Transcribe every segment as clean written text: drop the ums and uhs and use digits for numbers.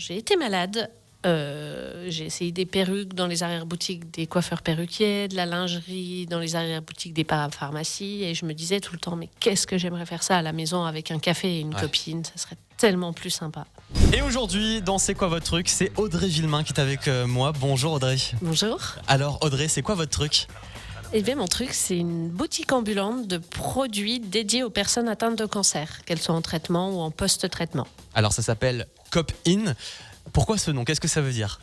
j'ai été malade, j'ai essayé des perruques dans les arrière-boutiques des coiffeurs perruquiers, de la lingerie dans les arrière-boutiques des parapharmacies, et je me disais tout le temps, mais qu'est-ce que j'aimerais faire ça à la maison avec un café et une copine, ça serait tellement plus sympa. Et aujourd'hui, dans C'est quoi votre truc, c'est Audrey Villemain qui est avec moi. Bonjour Audrey. Bonjour. Alors Audrey, c'est quoi votre truc ? Eh bien, mon truc, c'est une boutique ambulante de produits dédiés aux personnes atteintes de cancer, qu'elles soient en traitement ou en post-traitement. Alors ça s'appelle Cop-In. Pourquoi ce nom ? Qu'est-ce que ça veut dire ?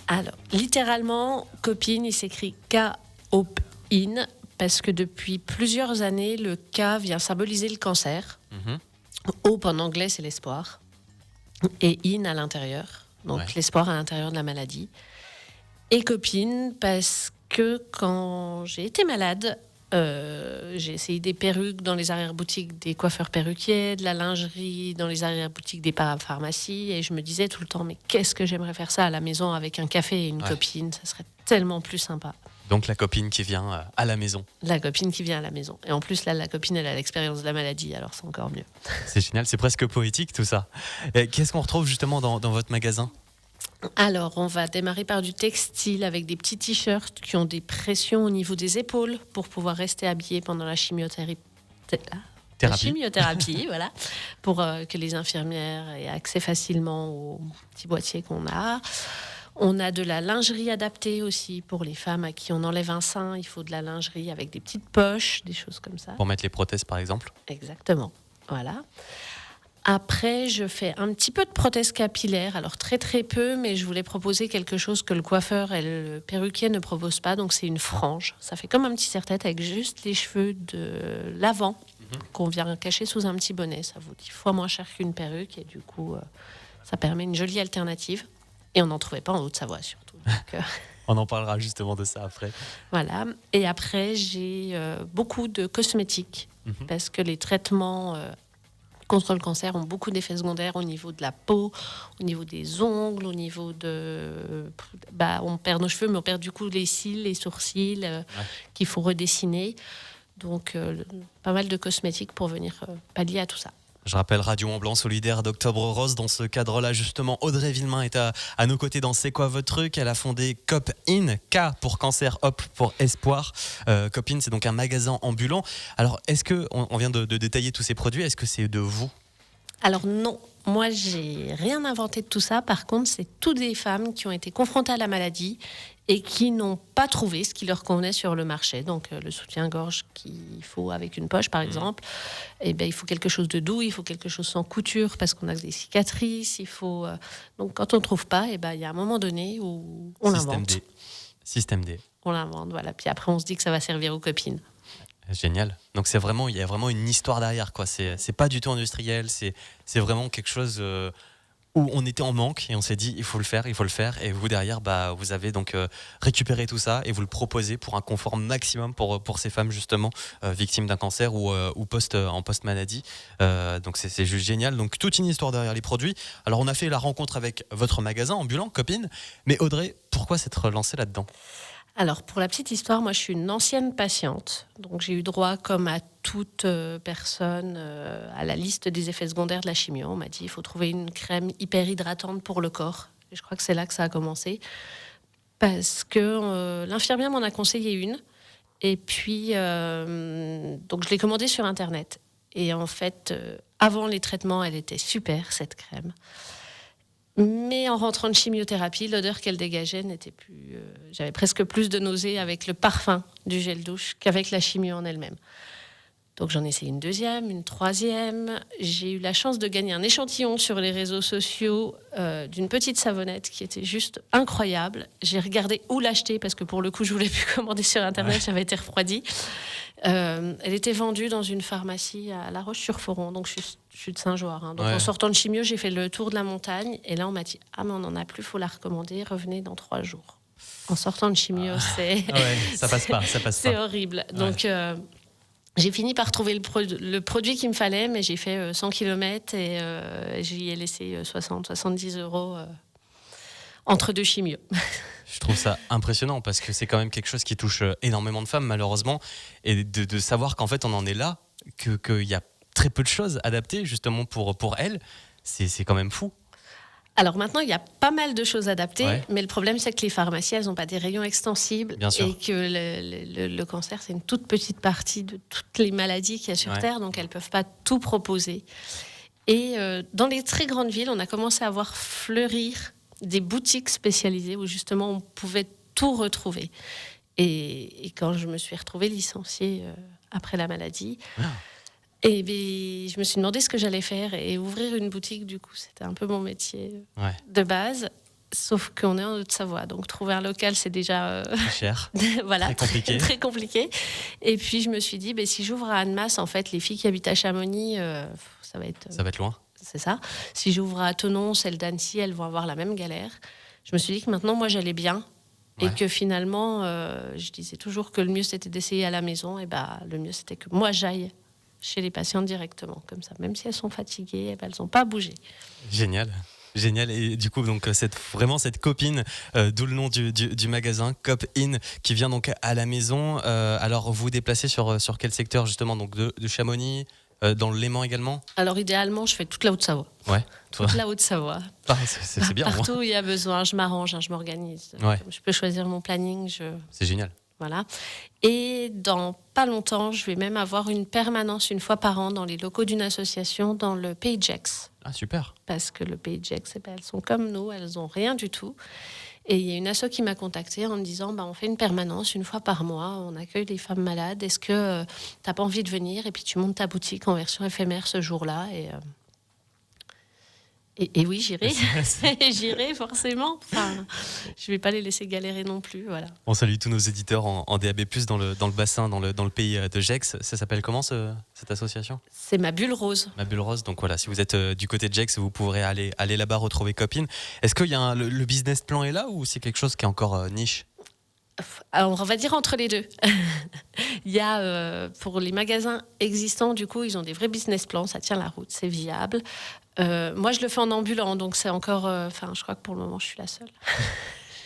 Alors, littéralement, copine, il s'écrit K-O-P-I-N, parce que depuis plusieurs années, le K vient symboliser le cancer. Hope en anglais, c'est l'espoir. Et in à l'intérieur. Donc l'espoir à l'intérieur de la maladie. Et copine, parce que quand j'ai été malade, j'ai essayé des perruques dans les arrière-boutiques des coiffeurs perruquiers, de la lingerie dans les arrière-boutiques des parapharmacies, et je me disais tout le temps, mais qu'est-ce que j'aimerais faire ça à la maison avec un café et une copine, ça serait tellement plus sympa. Donc la copine qui vient à la maison. La copine qui vient à la maison. Et en plus, là, la copine, elle a l'expérience de la maladie, alors c'est encore mieux. C'est génial, c'est presque poétique tout ça. Et qu'est-ce qu'on retrouve justement dans votre magasin ? Alors, on va démarrer par du textile avec des petits t-shirts qui ont des pressions au niveau des épaules pour pouvoir rester habillés pendant la chimiothérapie. La chimiothérapie, voilà, pour que les infirmières aient accès facilement aux petits boîtiers qu'on a. On a de la lingerie adaptée aussi pour les femmes à qui on enlève un sein. Il faut de la lingerie avec des petites poches, des choses comme ça. Pour mettre les prothèses, par exemple ? Exactement, voilà. Après, je fais un petit peu de prothèse capillaire, alors très très peu, mais je voulais proposer quelque chose que le coiffeur et le perruquier ne proposent pas, donc c'est une frange. Ça fait comme un petit serre-tête avec juste les cheveux de l'avant qu'on vient cacher sous un petit bonnet. Ça vaut 10 fois moins cher qu'une perruque et du coup, ça permet une jolie alternative. Et on n'en trouvait pas en Haute-Savoie surtout. Donc, on en parlera justement de ça après. Voilà. Et après, j'ai beaucoup de cosmétiques parce que les traitements contre le cancer ont beaucoup d'effets secondaires au niveau de la peau, au niveau des ongles, au niveau de... on perd nos cheveux, mais on perd du coup les cils, les sourcils qu'il faut redessiner. Donc, pas mal de cosmétiques pour venir pallier à tout ça. Je rappelle Radio Mont Blanc solidaire d'Octobre Rose. Dans ce cadre-là, justement, Audrey Villemain est à nos côtés dans C'est quoi votre truc ? Elle a fondé Cop-In, K pour cancer, Hop pour espoir. Cop-In, c'est donc un magasin ambulant. Alors, est-ce que, on vient de détailler tous ces produits, est-ce que c'est de vous ? Alors non, moi j'ai rien inventé de tout ça. Par contre, c'est toutes des femmes qui ont été confrontées à la maladie et qui n'ont pas trouvé ce qui leur convenait sur le marché. Donc le soutien-gorge qu'il faut avec une poche par exemple, il faut quelque chose de doux, il faut quelque chose sans couture parce qu'on a des cicatrices. Il faut donc quand on ne trouve pas, il y a un moment donné où on l'invente. Système D. On l'invente, voilà. Puis après on se dit que ça va servir aux copines. Génial. Donc il y a vraiment une histoire derrière, quoi. C'est pas du tout industriel. C'est vraiment quelque chose où on était en manque et on s'est dit il faut le faire. Et vous derrière, vous avez donc récupéré tout ça et vous le proposez pour un confort maximum pour ces femmes justement victimes d'un cancer ou en post-maladie. Donc c'est juste génial. Donc toute une histoire derrière les produits. Alors on a fait la rencontre avec votre magasin ambulant, Copine. Mais Audrey, pourquoi s'être lancée là-dedans ? Alors, pour la petite histoire, moi, je suis une ancienne patiente. Donc, j'ai eu droit, comme à toute personne, à la liste des effets secondaires de la chimio. On m'a dit, il faut trouver une crème hyper hydratante pour le corps. Et je crois que c'est là que ça a commencé. Parce que l'infirmière m'en a conseillé une. Et puis, donc, je l'ai commandée sur Internet. Et en fait, avant les traitements, elle était super, cette crème. Mais en rentrant de chimiothérapie, l'odeur qu'elle dégageait n'était plus... j'avais presque plus de nausées avec le parfum du gel douche qu'avec la chimio en elle-même. Donc j'en ai essayé une deuxième, une troisième. J'ai eu la chance de gagner un échantillon sur les réseaux sociaux d'une petite savonnette qui était juste incroyable. J'ai regardé où l'acheter parce que pour le coup, je voulais plus commander sur Internet, j'avais été refroidie. Elle était vendue dans une pharmacie à La Roche-sur-Foron, donc je suis de Saint-Joire. Donc en sortant de chimio, j'ai fait le tour de la montagne et là on m'a dit « Ah mais on n'en a plus, il faut la recommander, revenez dans 3 jours ». En sortant de chimio, ça passe pas. C'est horrible. Donc j'ai fini par trouver le produit qu'il me fallait, mais j'ai fait 100 km et j'y ai laissé 60-70 € entre 2 chimios. Je trouve ça impressionnant parce que c'est quand même quelque chose qui touche énormément de femmes malheureusement et de savoir qu'en fait on en est là, qu'il y a très peu de choses adaptées justement pour elles, c'est quand même fou. Alors maintenant, il y a pas mal de choses adaptées, Ouais. mais le problème, c'est que les pharmacies, elles n'ont pas des rayons extensibles. Bien sûr. Et que le cancer, c'est une toute petite partie de toutes les maladies qu'il y a sur Ouais. Terre, donc elles ne peuvent pas tout proposer. Et dans les très grandes villes, on a commencé à voir fleurir des boutiques spécialisées où justement on pouvait tout retrouver. Et quand je me suis retrouvée licenciée après la maladie, et bien, je me suis demandé ce que j'allais faire. Et ouvrir une boutique, du coup, c'était un peu mon métier Ouais. de base. Sauf qu'on est en Haute-Savoie, donc trouver un local, c'est déjà Cher. voilà, Très compliqué. très compliqué. Et puis je me suis dit, si j'ouvre à Annemasse, en fait, les filles qui habitent à Chamonix, ça va être loin. c'est ça. Si j'ouvre à Thonon, celles d'Annecy, elles vont avoir la même galère. Je me suis dit que maintenant, moi, j'allais bien. Et que finalement, je disais toujours que le mieux, c'était d'essayer à la maison. Et le mieux, c'était que moi, j'aille chez les patientes directement. Comme ça, même si elles sont fatiguées, elles n'ont pas à bouger. Génial. Génial. Et du coup, donc, vraiment cette copine, d'où le nom du magasin, Cop In, qui vient donc à la maison. Alors, vous vous déplacez sur quel secteur, justement, donc de Chamonix, dans le Léman également? Alors, idéalement, je fais toute la Haute-Savoie. Ouais. Toute la Haute-Savoie. Ah, c'est bien. Partout où il y a besoin, je m'arrange, je m'organise. Ouais. Je peux choisir mon planning. C'est génial. Voilà. Et dans pas longtemps, je vais même avoir une permanence une fois par an dans les locaux d'une association dans le Pays de Gex. Ah, super. Parce que le Pays de Gex, elles sont comme nous, elles n'ont rien du tout. Et il y a une asso qui m'a contactée en me disant on fait une permanence une fois par mois, on accueille des femmes malades. Est-ce que tu n'as pas envie de venir? Et puis tu montes ta boutique en version éphémère ce jour-là. Et oui, j'irai. J'irai forcément. Enfin, je ne vais pas les laisser galérer non plus. Voilà. On salue tous nos éditeurs en DAB+, dans le bassin, dans le pays de Gex. Ça s'appelle comment cette association? C'est Ma Bulle Rose. Ma Bulle Rose. Donc voilà, si vous êtes du côté de Gex, vous pourrez aller là-bas retrouver Copine. Est-ce qu'il y a le business plan est là ou c'est quelque chose qui est encore niche? Alors, on va dire entre les deux. Il y a, pour les magasins existants, du coup, ils ont des vrais business plans, ça tient la route, c'est viable. Moi, je le fais en ambulant, donc c'est encore... je crois que pour le moment, je suis la seule.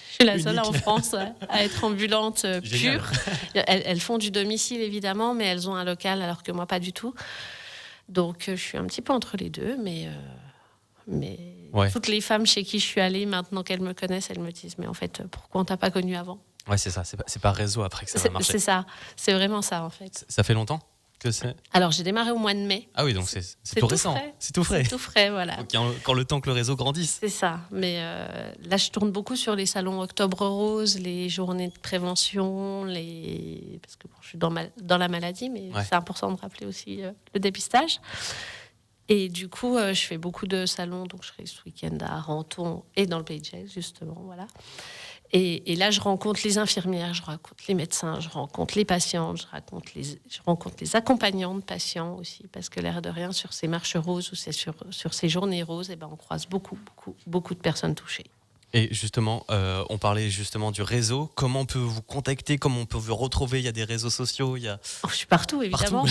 Je suis la seule en France à être ambulante pure. Elles font du domicile, évidemment, mais elles ont un local, alors que moi, pas du tout. Donc, je suis un petit peu entre les deux, mais toutes les femmes chez qui je suis allée, maintenant qu'elles me connaissent, elles me disent « Mais en fait, pourquoi on t'a pas connue avant ?» Ouais, c'est ça. C'est par réseau après que ça va marcher. C'est ça. C'est vraiment ça, en fait. Ça fait longtemps que c'est? Alors, j'ai démarré au mois de mai. Ah oui, donc c'est tout récent. C'est tout frais. C'est tout frais, voilà. Donc, quand le temps que le réseau grandisse. C'est ça. Mais là, je tourne beaucoup sur les salons Octobre Rose, les journées de prévention, parce que je suis dans la maladie, mais c'est important de rappeler aussi le dépistage. Et du coup, je fais beaucoup de salons, donc je serai ce week-end à Renton et dans le Pays de Gex, justement, voilà. Et là, je rencontre les infirmières, je rencontre les médecins, je rencontre les patientes, je rencontre les accompagnants de patients aussi, parce que l'air de rien, sur ces marches roses ou sur ces journées roses, on croise beaucoup de personnes touchées. Et justement, on parlait justement du réseau. Comment on peut vous contacter? Comment on peut vous retrouver? Il y a des réseaux sociaux, je suis partout, évidemment.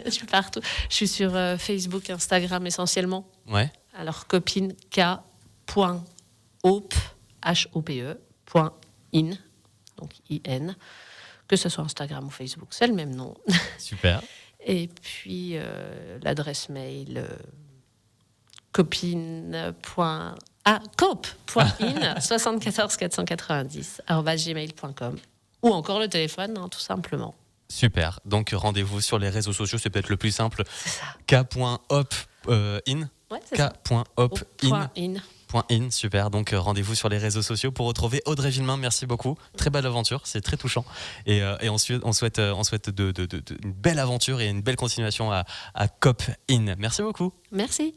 Je suis partout. Je suis sur Facebook, Instagram essentiellement. Ouais. Alors, copine k.hope, H-O-P-E, .in, donc I-N, que ce soit Instagram ou Facebook, c'est le même nom. Super. Et puis, l'adresse mail copine.in 74 490 @gmail.com ou encore le téléphone, tout simplement. Super. Donc rendez-vous sur les réseaux sociaux, c'est peut-être le plus simple. K.hop in. Ouais, c'est K.hop in. .in, super. Donc rendez-vous sur les réseaux sociaux pour retrouver Audrey Villemain. Merci beaucoup. Très belle aventure, c'est très touchant. Et ensuite, on souhaite une belle aventure et une belle continuation à Cop In. Merci beaucoup. Merci.